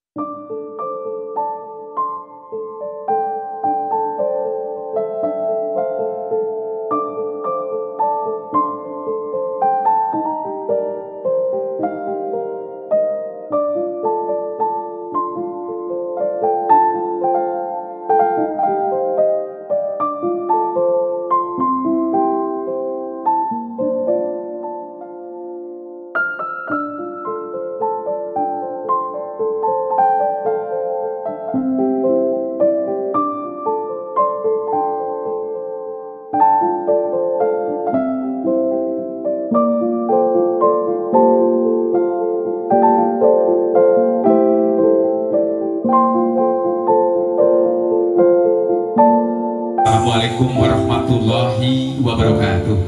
Assalamualaikum warahmatullahi wabarakatuh.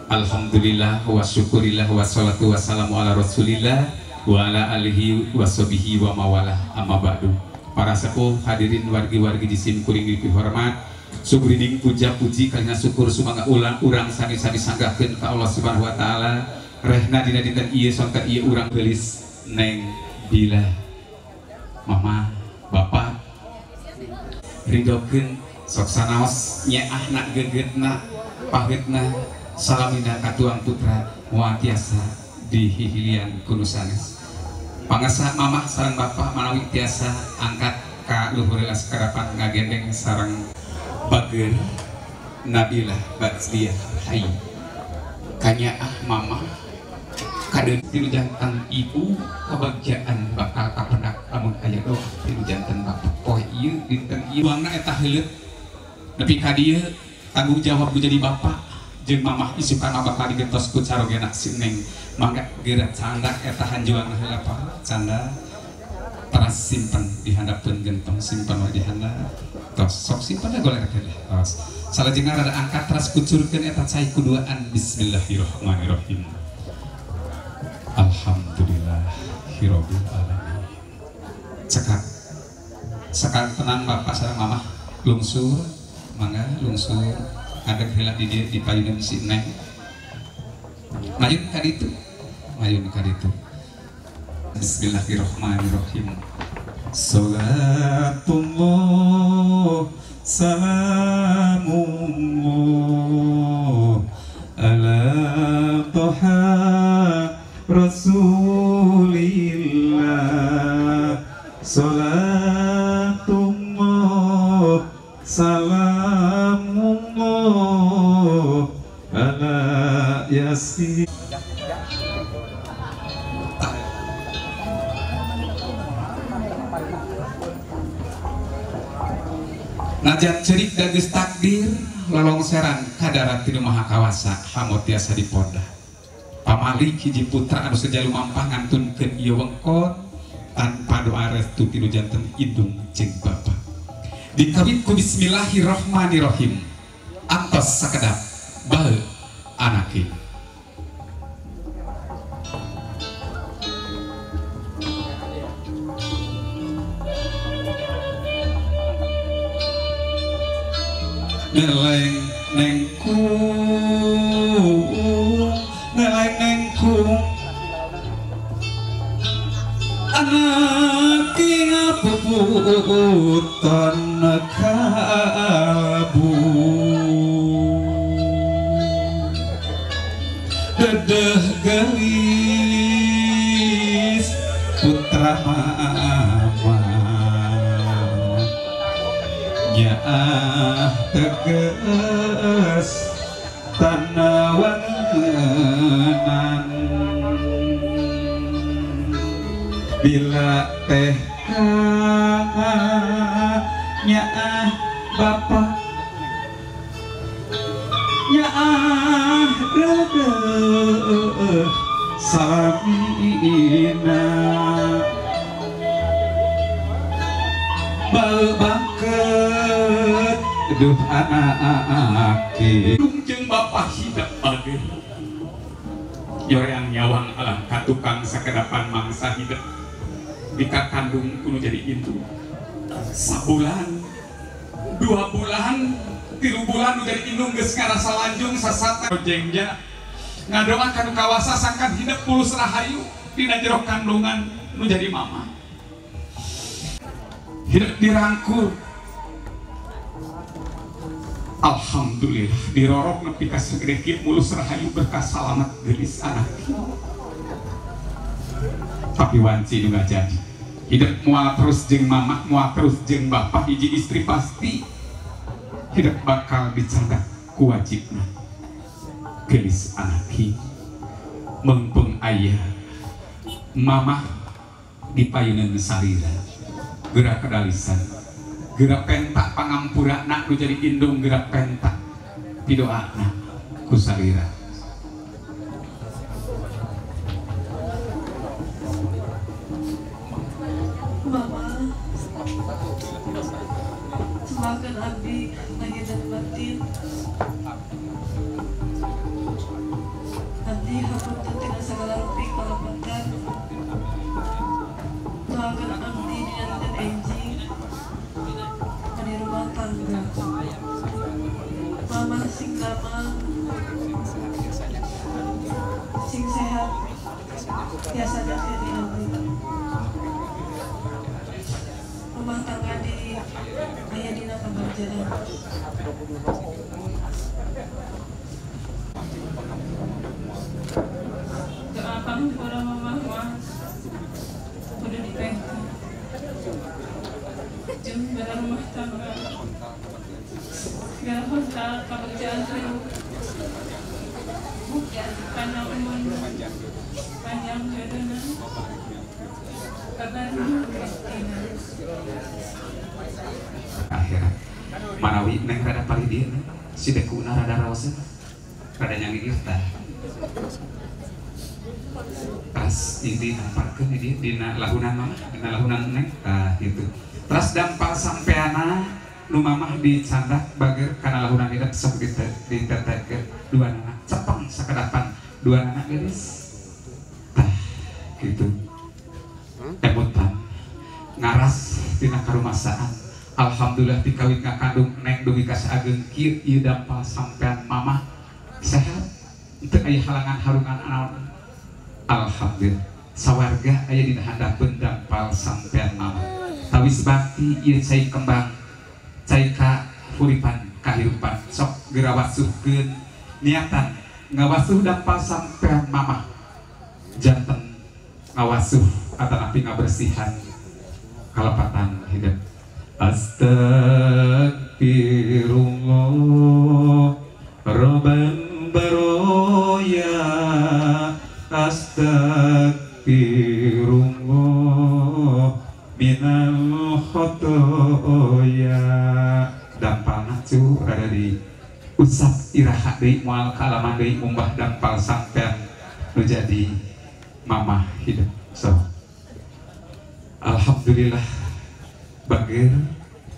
Alhamdulillah wa syukurillah wassalatu wassalamu ala rasulillah wa ala alihi wa sahbihi wa mawalah, amma ba'du. Para sepuh hadirin wargi-wargi di sim kuring dipi hormat, sugrining puja puji karena syukur sumangga urang sami-sami sanggahkeun ka Allah Subhanahu wa taala. Rehna dina dinten ieu sonten ieu urang geulis neng bila mama bapak ridokeun sok sanaos nyeah nak gegetna pahitna salamina katuang putra moal tiasa dihihilian kuno sanes pangasa mamah sareng bapak manawi tiasa angkat ka luhur laskarapan ngagendeng sareng bageun Nabilah Badsdiah Hai kanyaah mamah kadeung tilu jantan ibu kabagjaan bakal kapendak lamun aya doa tilu jantan bapak poe ieu dinten ieu uangna eta heuleut nepi ka dieu tanggung jawab jadi bapak jeung mamah isukan bakal digentos ku carogena si Neng mangga geura canda eta hanjuang heula Pak canda teras simpen dihandapkeun gentong simpen we dihandap tos sok simpen da golerkeun tos salajengna rada angkat teras kucurkeun eta cai kuduaan bismillahirrahmanirrahim alhamdulillahirabbil alamin cekak sekal tenang bapak sareng mamah lungsur mangga lungsur adeg heula di dieu di payunan si Neng mayun ka ditu bismillahirrahmanirrahim salatullah salamullah ala toha rasulillah salatullah salamullah ala yasin najan cerik da geus takdir lolongseran kadarat tinu maha kawasa hamot tiasa diponda pamalik hiji putra anu sajalu mampah ngantunkeun ieu wengkon tanpa doa restu tinu janten indung jeung bapa dikawin ku bismillahirrahmanirrahim antos sakedap bae anake neleng nengku anak ing puputan kabu dedeh gelis putra mama nyaah teges tanawangenan bila teh nyaah bapak nyaah dede salamina bal bangket duh anake jeung bapak hidup bageun yoreang nyawang alam katukang sakedapan mangsa hidup dikakandung kudu jadi indung sabulan 2 bulan 3 bulan nu jadi indung geus ngarasa lanjung sasata jengja ngadoa kanu kawasa sangkan hidup pulus rahayu dina jero kandungan nu jadi mama hidup dirangkul. Alhamdulillah dirorok nepi ka segede kieu mulus rahayu berkah salamet geulis anak. Tapi wanci nu jadi hidup moal terus jeung mamah, moal terus jeung bapak, hiji istri pasti hidup bakal dicandak ku wajibna geulis anak hi. Mengpung ayah mamah dipayuneun sarira geura kedalisan, geura pentak pangampurana nu jadi indung, geura pentak pidoana ku sarira. Mama, semakan abdi lahir dan batin. Abdi hapunten tina sagala rupi kalapatan. Doakeun abdi dinanten enjing di rumah tangga. Mama sing damang, sing sehat, biasa dari abdi. Rumah tangga di aya dina pemberjalanan. Doakan para mama mah kudu dipegang. Jeung bala rumah tangga. Segala hal pekerjaan itu panjang umur, panjang jodohna. Kabar Kristina. Akhirat manawi neng rada palidieun si dekuna rada raoseun rada nyangigir tah pas inti nampakkeun di dina lahunan mah dina lahunan neng tah gitu terus dampal sampeana nu mamah dicandak bager kana lahunan hidup sok ditetekeun dua anak cepeng sakedapan dua anak geus tah gitu emutan ngaras tina karumasaan. Alhamdulillah dikawin ngakandung neng dugi ka saageng kieu ieu dampal sampean mamah sehat teu aya halangan harungan anaon. Alhamdulillah sawarga aya dina handapeun dampal sampean mamah tawis bakti ieu cai kembang cai ka uripan kahirupan sok geura wasuhkeun niatan ngawasuh dampal sampean mamah janten ngawasuh atanapi ngabersihan kalepatan hidup. Astagfirullah Rabban baroya, astagfirullah minal khotoya. Dampalna cu ada di usap iraha deui moal kalaman deui mumbah dampal sampean nu jadi mamah hidup. So alhamdulillah bagir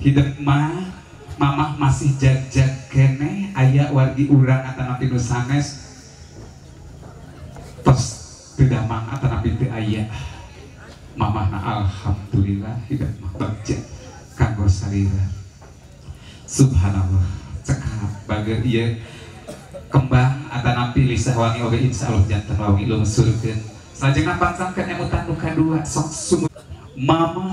hidup mah mamah masih jag-jag kene aya wargi urang atanapi nu sanes tos teu damang atanapi teu aya mamahna alhamdulillah hidup mah bagja kanggo sarira. Subhanallah cekap bagir ieu kembang atanapi lisah wangi oge insyaallah janten wangi lungsurkeun salajengna pangsangkeun emutan nu kadua sok sumut mama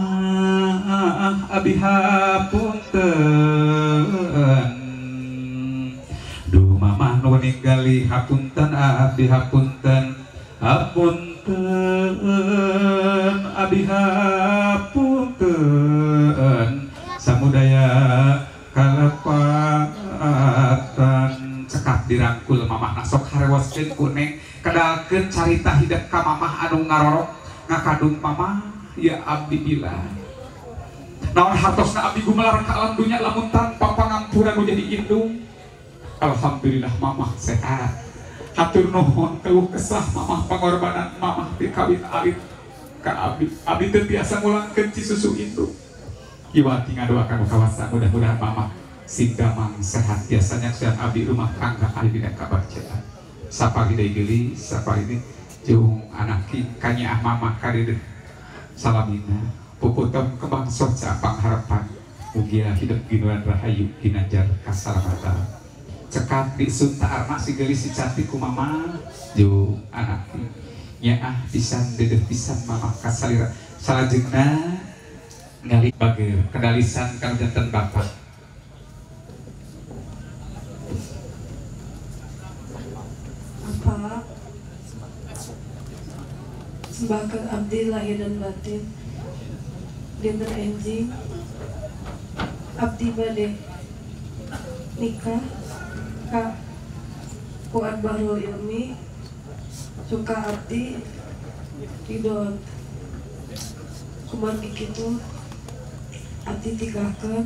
abi hapunten duh mama nu ningali hapunten abi hapunten hapunten abi hapunten samudaya kalepatan cekap dirangkul mamah sok harewaskeun ku neng kedalkeun carita hidup ka mamah anu ngarorok ngakadung mamah. Ya abdi bila naon hartosna abdi gumelar ka alam dunya lamun tanpa pangampuran nu jadi indung. Alhamdulillah mamah sehat hatur nuhun keluh kesah mamah pangorbanan mamah dikawin alit ka abdi teu tiasa ngulangkeun ci susu indung. Kiwati ngadoakan kawasan mudah-mudahan mamah sing damang sehat biasanya sehat abdi rumah tangga ahli bina kabacaan sapari deui geuli sapari ini jeung anak kanya mamah kadeudeuk salamina puputem kembang soca pangharapan mugia hidup ginuan rahayu ginajar kasalamatan cekap di sunta arma si gelis si cantik ku mama jo anak nyaah pisan dedeh pisan mama kasalira salajengna ngali bager kedalisan kang janten bapak. Apa sembahkan abdi lahir dan batin dinten enjing abdi bade nikah ka Fuad Bahrul Ilmi suka abdi ridon kumargi kitu abdi tigahkeun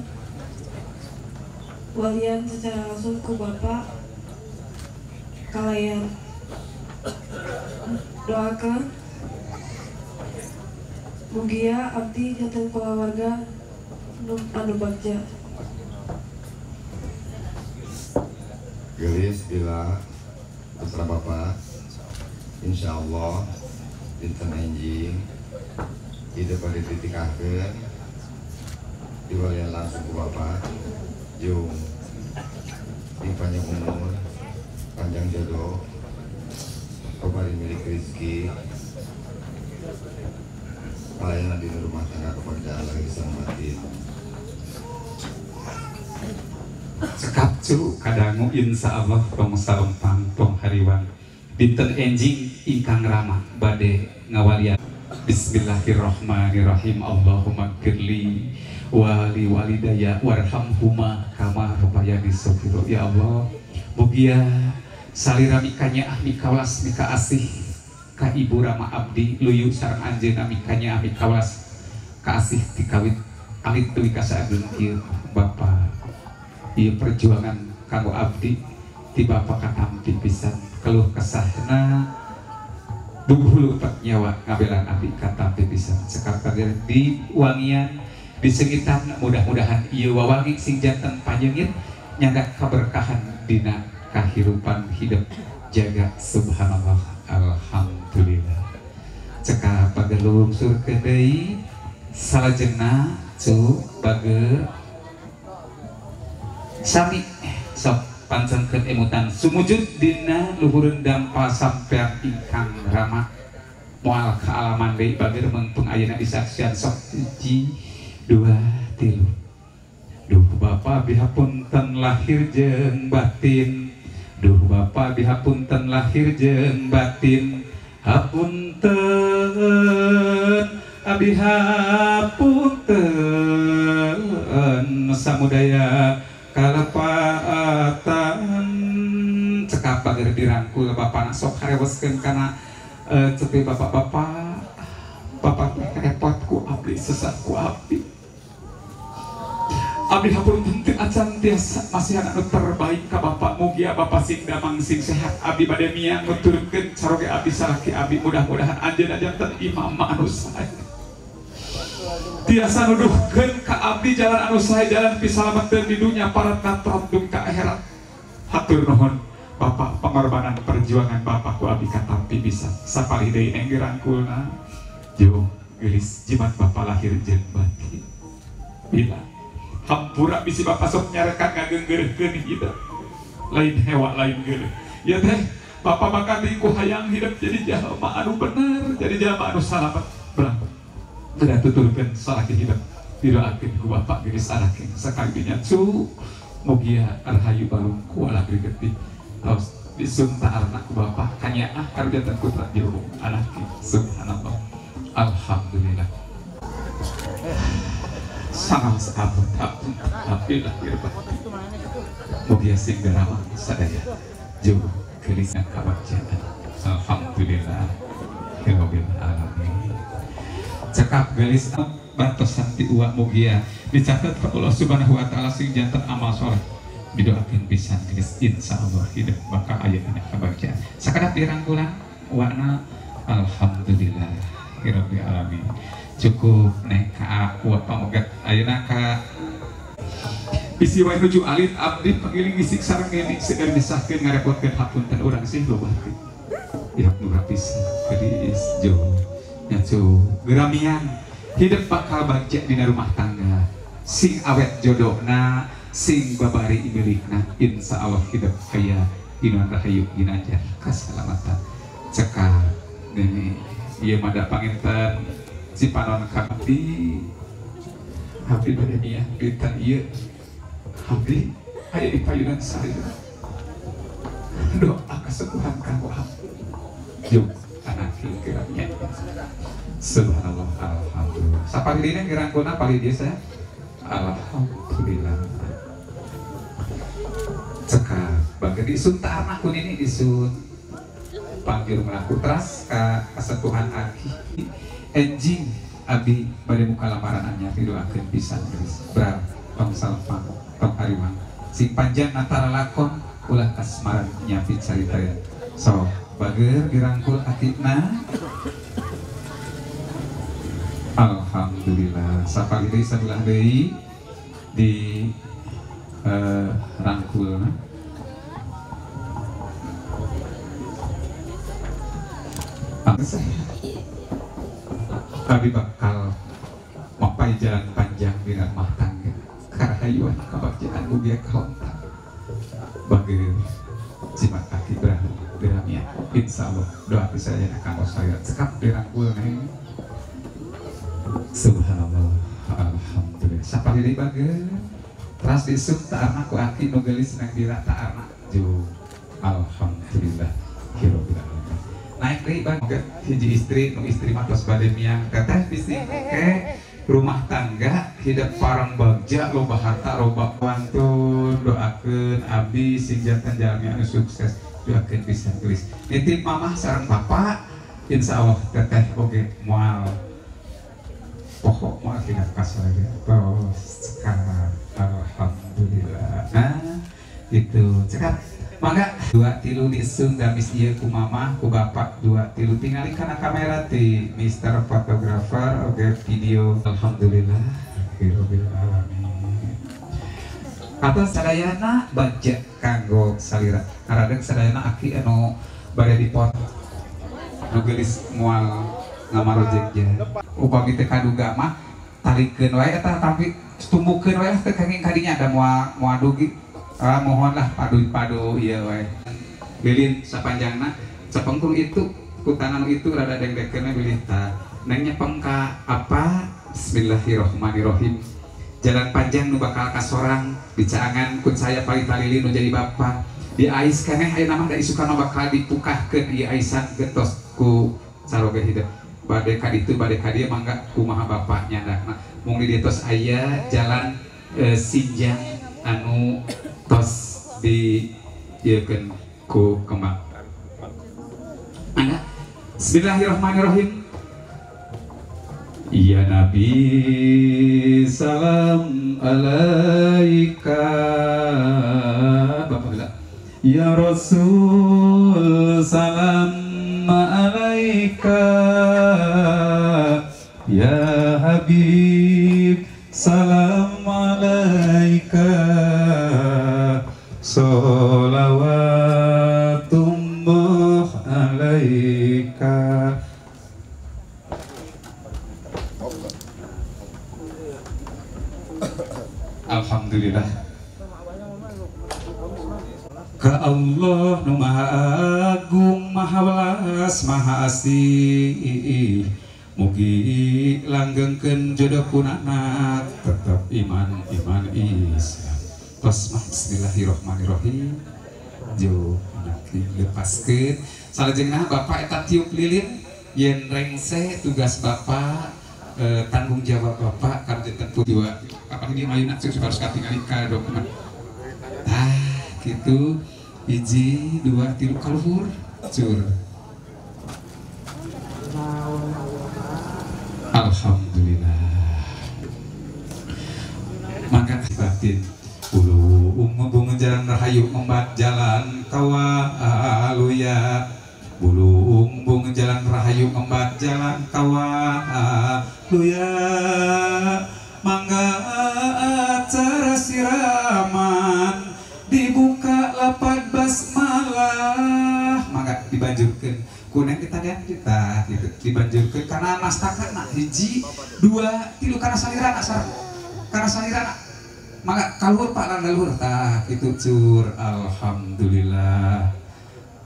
walian secara langsung ku bapak kalayan doakan mugia abdi janten keluarga anu bagja. Gelis bila putra bapak insya Allah dinten enjing ide pada titik akhir diwalian langsung ke bapak jung di panjang umur panjang jodoh kembali milik rezeki pelayanan di rumah tangga kepada lagi sang batin Cekap cu kadangu insya Allah tong salempang tong hariwan dinten enjing ingkang rama bade ngawalian. Bismillahirrahmanirrahim. Allahumma gfirli wali walidaya warhamhuma kama rabbayani shaghira. Ya Allah mugia salira mikanya mikawas mika asih ka ibu rama abdi luyu sareng anjeunna mikanya mikawas ka asih tikawit alit teuing kasaeun kieu Bapak. Ieu perjuangan kanggo abdi ti bapak katampi pisan keluh kesahna duhulu pat nyawa ngabelan abdi katampi pisan sekar di wangian di sekitar mudah-mudahan ieu wawangi sing janten panjangin nyaga keberkahan dina kahirupan hidup jaga subhanallah alhamdulillah cekap pagelung sur deui salajengna cu bage sami sok pancengkeun emutan sumujud dina luhureun dampa sampean ingkang rama moal kaalaman deui bager mengtung ayeuna disaksian sok 1 2 3 duh Bapa bihapunten lahir jeung batin duh Bapa bihapunten lahir jeung batin hapunten abi hapunten samudaya kalapaatan cekap bager dirangkul bapak sok hareweskeun kana cepi bapak-bapak repot ku abdi sesat ku abdi hapunten teu acan tiasa masih anu terbaik ka bapak mugia bapak sing damang sing sehat abdi bade miang nuturkeun caroge abdi salaki abdi mudah-mudahan anjeunna janten imam anu sae tiasa nuduhkeun ka abdi jalan anu sae jalan pisalameteun di dunya parat natradung ka akhirat. Hatur nuhun Bapak pengorbanan perjuangan Bapak ku abdi katampi bisa sapalih deui engge rangkulna jauh geulis jimat Bapak lahir jeung batin bila hampura bisi Bapak sok nyarekan ngageunggeureun hidup lain hewa lain geuleuh ya teh Bapak bakal ku hayang hidup jadi jalma anu bener jadi jalma anu salamet belang tidak tuturkan salaki hidup didoakeun ku Bapak geus arakeun sakali binyancu mugia arhayu balung kuala gregetih haus disuntaarna ku Bapak kanyaah karjanten putra jurung anake subhanallah alhamdulillah sangat saabut tapi lahir batin mugia sing garawa sadaya jauh gelisna kabagjan alhamdulillah rabbil alamin cekap gelis bantosan ti uak mugia dicatat ka Allah Subhanahu wa taala sing janten amal soleh didoakeun pisan gelis insyaallah hidup bakal aya dina kabagjan sakadap dirangkulan uakna alhamdulillah rabbil alamin cukup nek ka uak pamogat ayeuna ka bisi wae nuju alit abdi pangiling bisik sareng ngeni segar disahkeun ngarepotkeun hapunten urang sih loba ihap nu rapis gelis jauh nyacu geramian hidup bakal bagja dina rumah tangga sing awet jodohna sing babari milikna insya Allah hidup kaya inuan rahayu ginajar kasalamatan cekap ini ieu mada panginten si panon kabdi abdi bade nia duitan ieu abdi aya di payunan saya doa kesembuhan kanggo abdi yuk anak kiranya subhanallah alhamdulillah saparidina kirangkuna pali dia saya alhamdulillah cekap bangga disun tak anak kun ini disun panggil melaku teras kesepuhan aki enjing abi pada muka lamaran anyar didoakeun pisan geus brang tong salpang tong ariwang sing panjang antara lakon ulah kasmaran nyapit carita so bager dirangkul atikna alhamdulillah sapaliri sabelah deui di rangkul saya tapi bakal mapai jalan panjang di rumah tangga karahayuan kebahagiaan ugia kauntan bagi simak kaki beramia insya Allah doa saya akan saya cekap dirangkul neng subhanallah alhamdulillah siapa diri bagi teras disuk tak anak ku aki nugelis neng dira tak anak jo alhamdulillah hirobila naik deh bang hiji istri nu istri matos bade miang teteh bisi ke rumah tangga hidup parang bagja loba harta loba wantun doakeun abdi sing jantan jalmi anu sukses doakeun pisan geus nitip mamah sareng papa insyaallah teteh oge moal pokok moal hidup kasare tos sekarang alhamdulillah nah itu cekap mangga 2-3 disun gamis ieu ku mamah ku bapak 2-3 tingali kana kamera ti Mister Fotografer oge video alhamdulillah rabbil alamin atas sadayana baca kanggo salira ngaradeg sadayana aki anu bade dipot nu geulis moal ngamarojeknya upami teu kaduga mah tarikeun wae eta tapi tumbukeun wae teh kanging kadinya ada moal dugi mohonlah padu iya wae bilin sapanjangna sapengkung itu kutangan itu rada deng-dengkeun bilih ta neng nyepeng ka apa bismillahirrahmanirrahim jalan panjang nu bakal kasorang dicaangan kun saya pali-palili nu jadi bapak di ais keneh aya nama da isukana bakal dipukahkeun ieu aisan getos ku saroge hidup bade ka ditu bade ka dieu mangga kumaha bapak nyandakna mung di dieu tos aya jalan sinjang anu tos di ieukeun ku kembang ana bismillahirrahmanirrahim ya nabi salam alaika bapak bilang ya rasul salam alaika ya habib salam alaika sholawatullah alaika alhamdulillah ka Allah nu maha agung maha welas maha asih mugi langgengkeun jodohkeun anak tetep iman Islam tos mah bismillahirrahmanirrahim jo anak lepaskeun salajengna bapak eta tiup lilin yen rengse tugas bapak tanggung jawab bapak karena tentu jiwa apa ini ayuna harus katingali ka dokumen gitu 1 2 3 kaluhur cur alhamdulillah maka batin ulu bunga jalan rahayu membat jalan kawaluya bulung bunga jalan rahayu membat jalan kawaluya mangga acara siraman dibuka lapat basmalah mangga dibanjurkeun kuning kita gitu dibanjurkeun karena mastakana 1 2 3 karena salirana karena salirana maka kaluhur pak laluhur tah itu cur alhamdulillah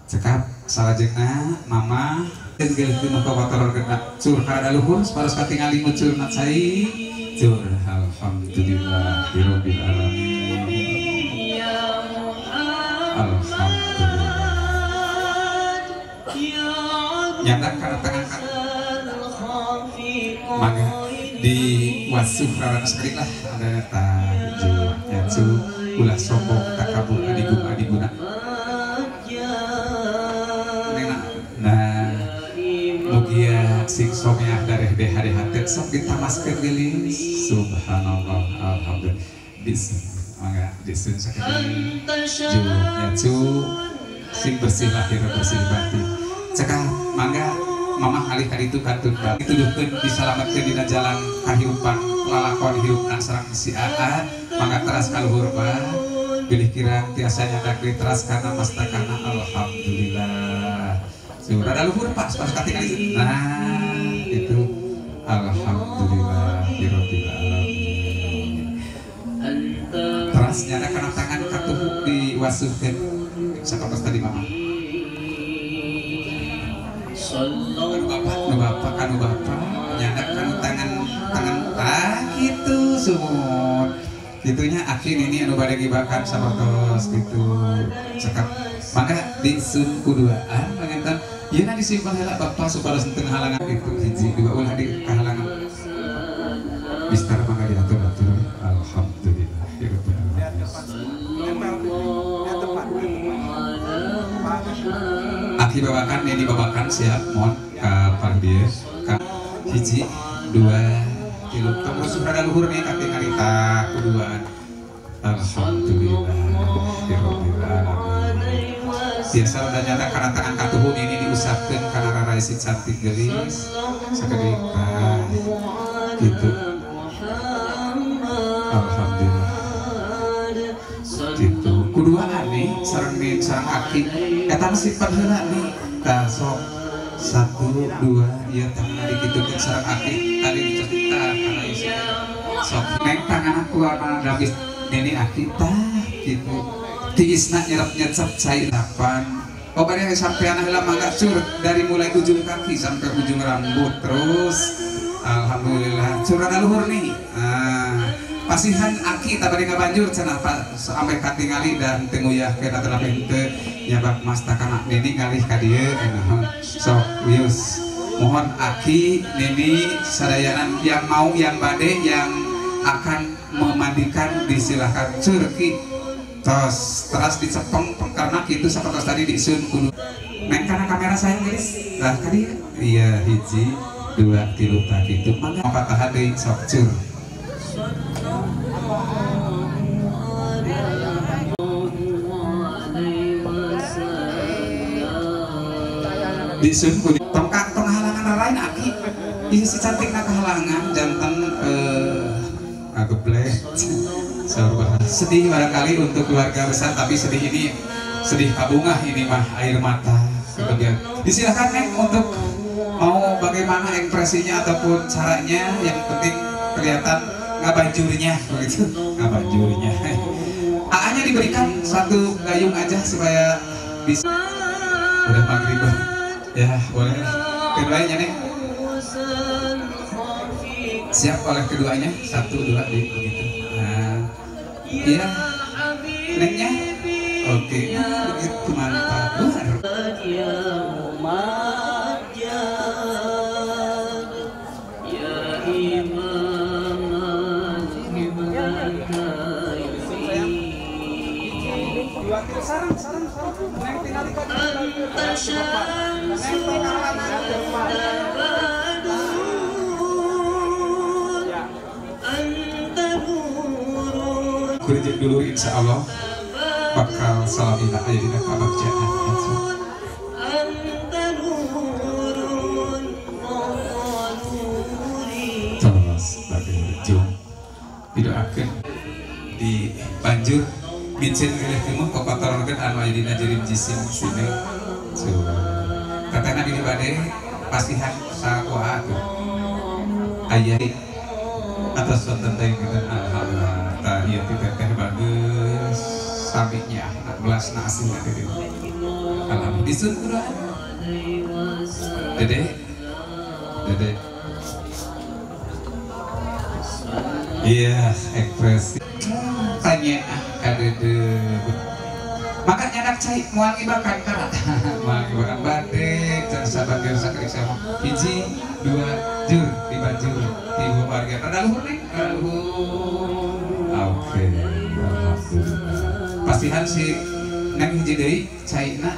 cekap salajengna mama Geus teu maka kotor kena cur kada luhur saparos katingali mucur nat sai cur alhamdulillahirabbil alamin alhamdulillah nyata kana tangan mangga di wasuh rarana sekali lah ada taju nyacu ulah sombong takabur adiguna nah mugia sing somnya dari hari hati sok ditamaskeun geulis subhanallah alhamdulillah disun mangga disun sakali nyacu sing bersih lahir bersih batin cekah mangga mamah alih kali itu kantun dituduhkeun disalametkeun dina jalan kahirupan lalakon hirupna sareng si AA mangga teras kaluhur ba pilih kirang tiasa nyadak teras kana mastakana alhamdulillah rada luhur pak pas katingali nah itu alhamdulillahirabbil alamin teras nyadak kana tangan katuhu diwasuhkeun sapertos tadi mama anu bapak nyadak kanu tangan gitu sumut gitunya akhir ini anu bade gibakan sapertos gitu cekap maka disun kuduaan panginten yeuna disimpan heula bapak supaya teu halangan itu hiji dua ulah di kahalangan bistar mangga diatur-atur alhamdulillah Aki babakan ini babakan siap mohon ka pandieu ka hiji dua tilu terus rada luhur nih kaki karita kuduaan alhamdulillahirabbil alamin biasa udah nyata karena tangan katuhun ini diusapkeun kana rarai si cantik geulis sakedeika gitu alhamdulillah gitu kuduaan nih sareng aki eta sifat heula nih tah sok 1 2 ieu tangan dikitukeun sareng aki tadi dicerita kana isi sok neng tangan aku ana dabis nini aki tah gitu tiisna nyerap-nyerap cai lapan oh bari sampean heula mangga cur dari mulai ujung kaki sampai ujung rambut terus alhamdulillah curana luhur nih pasihan aki tak bari ngabanjur cenah sampai katingali dan teu nguyahkeun atau lain teu nyabak mastakana nini ngalih ka dieu sok wius mohon aki nini sadayanan yang mau yang bade yang akan memandikan disilahkan curki tos teras dicepeng karena gitu seperti tadi disun kudu neng karena kamera saya guys lah tadi iya hiji dua tilu tak gitu mangga patah deui sok cur disun kudu tong halangan lain aki isi si cantikna kehalangan janten ageblek sedih barangkali untuk keluarga besar tapi sedih ini sedih kabungah ini mah air mata kemudian disilahkan neng untuk mau bagaimana ekspresinya ataupun caranya yang penting kelihatan ngabanjurnya begitu ngabanjurnya AA-nya diberikan satu gayung aja supaya bisa udah maghrib ya boleh keduanya nih siap oleh keduanya 1 2 begitu nah iya nengnya oke begitu mantap luar kurang dulu insya Allah bakal salamina aja di kabagjaan terus bagi ujung tidak akan di banjur bincin milih timu kokotorkan anu aja dina jerim jisim sini katanya di bade pasihan sakuha tuh ayah atas wonten teh kita alhamdulillah ta ieu teh bagus sabinya 16 na asli teh alhamdulillah disun kudu Dede Dede iya ekspresi tanya kadede maka nyadak cai mual ibakan karat mual ibakan batik dan sahabat biasa kerik sama hiji dua jur tiba jur tiba warga ada luhur nih oke pastihan si neng hiji deui caina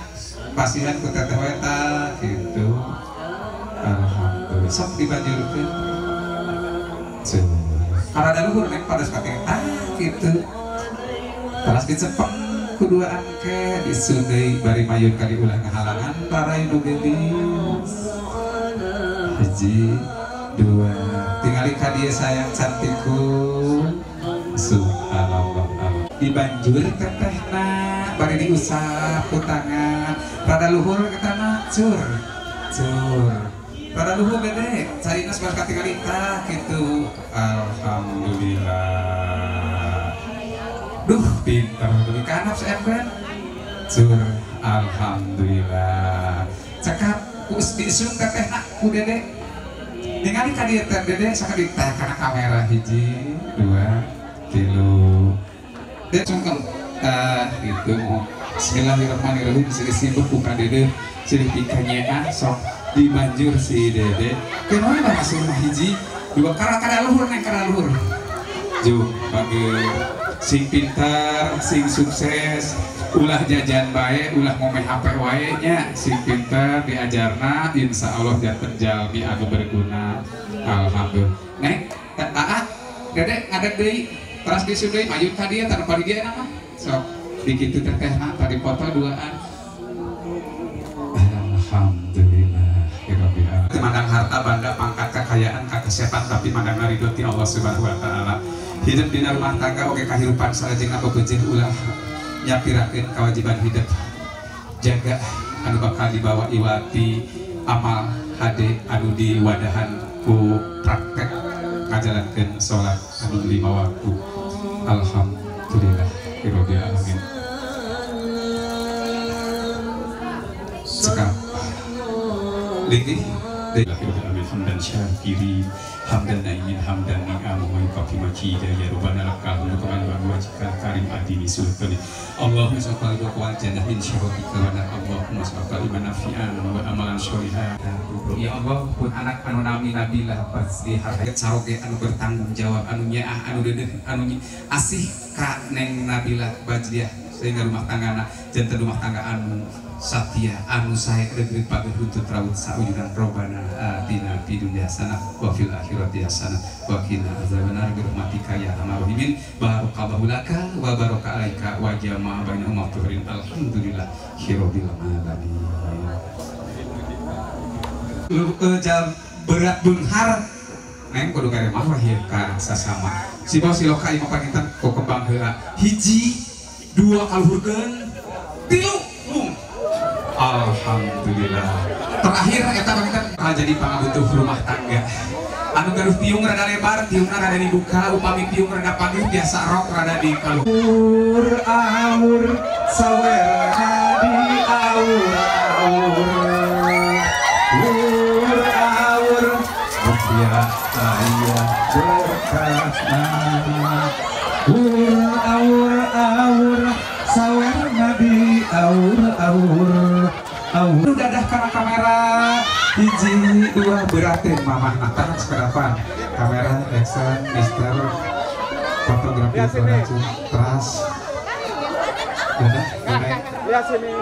pastihan ku teteh weta gitu alhamdulillah sok dibajurkeun karena ada luhur neng pada sepake gitu terus dicepeng kuduaan ke disundai bari mayun kali ulah ngahalangan parai nu gelis hiji dua tingali ka dieu sayang cantikku subhanallah dibanjur tetehna bari diusap ku tangan rada luhur ketana cur rada luhur gede carina sebar katingali tah gitu alhamdulillah duh pinter demi kanap seemben cur alhamdulillah cekap us disun tetehna ku dede ningali ka dieu teh dede sakali teh kana kamera hiji dua tilu dede cungkem gitu bismillahirrahmanirrahim sini sibuk buka dede sini pikanya sok dibanjur si dede kenapa masih hiji dua kada luhur neng kada luhur jo bagi sing pintar sing sukses ulah jajan bae ulah ngomeh HP wae nya sing pintar diajarna insyaallah janten jalmi anu berguna alhamdulillah neng dede ngadeg deui teras disudai maju ka dieu tanpa di dieu nama sok dikitu tetehna tadi foto duaan alhamdulillah mandang harta bangga pangkat kekayaan kakesehatan tapi mandang ridho ti Allah Subhanahu wa taala hidup dina rumah tangga oge kahirupan salajeng apa beujeuh ulah nyapirakeun kewajiban hidup jaga anu bakal dibawa iwati amal hade anu diwadahan ku praktek ngajalankeun salat anu 5 waktu alhamdulillah rabbil alamin sekap lagi hamdan syakiri hamdan naimin hamdan ni'am wa yukafi majida ya rabbana lakal mulku wa wajhikal karim adini sultani Allahumma salli wa qawal jannah min syarrika wa Allahumma salli manafi'an wa amalan sholihan ya Allah pun anak anu nami nabilah pasti harayat saroge anu bertanggung jawab anu nyaah anu deudeuh anu asih ka neng nabilah bajdiah sehingga rumah tanggana janten rumah tangga anu satya anu sae degree pageuh runtut rawut saujudan robana atina fid dunya hasanah wa fil akhirati hasanah wa qina azabannar bi rahmatika ya arhamar rahimin barakallahu laka wa baraka alaika wa jama'a bainahuma tuhrin alhamdulillah rabbil alamin jam berat bunghar neng kudu kare mah wahir ka sasama si bos siloka ieu panginten ku kembang heula hiji dua kaluhurkeun tilu alhamdulillah terakhir eta kita jadi pangabutuh rumah tangga anu gaduh piung rada lebar piungna rada dibuka upami piung rada panggil biasa rok rada di kalur aur sawerna di aur aur ya saya berkata aur sawerna di aur dadah karena kamera hiji dua beratin mamah natan sekerapan kamera action mister fotografi foto teras dadah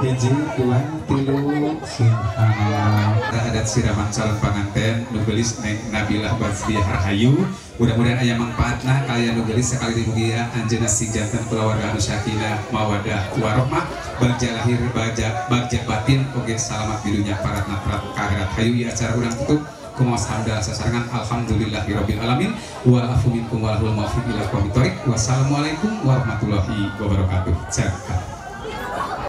hiji dua tilu subhanallah adat siraman calon pengantin nugelis neng Nabilah Bajdiah Rahayu mudah-mudahan aya manfaatna kalian nugelis sekali dimugia anjeunna sing janten keluarga anu sakinah mawaddah warahmah bagja lahir bagja batin oge salamat di dunya paratna akhirat hayu ieu acara urang tutup kumaha hamdalillah sasarangan alhamdulillahirabbil alamin wal afu minkum wal mahfuz ila qawmi thoriq wassalamualaikum warahmatullahi wabarakatuh.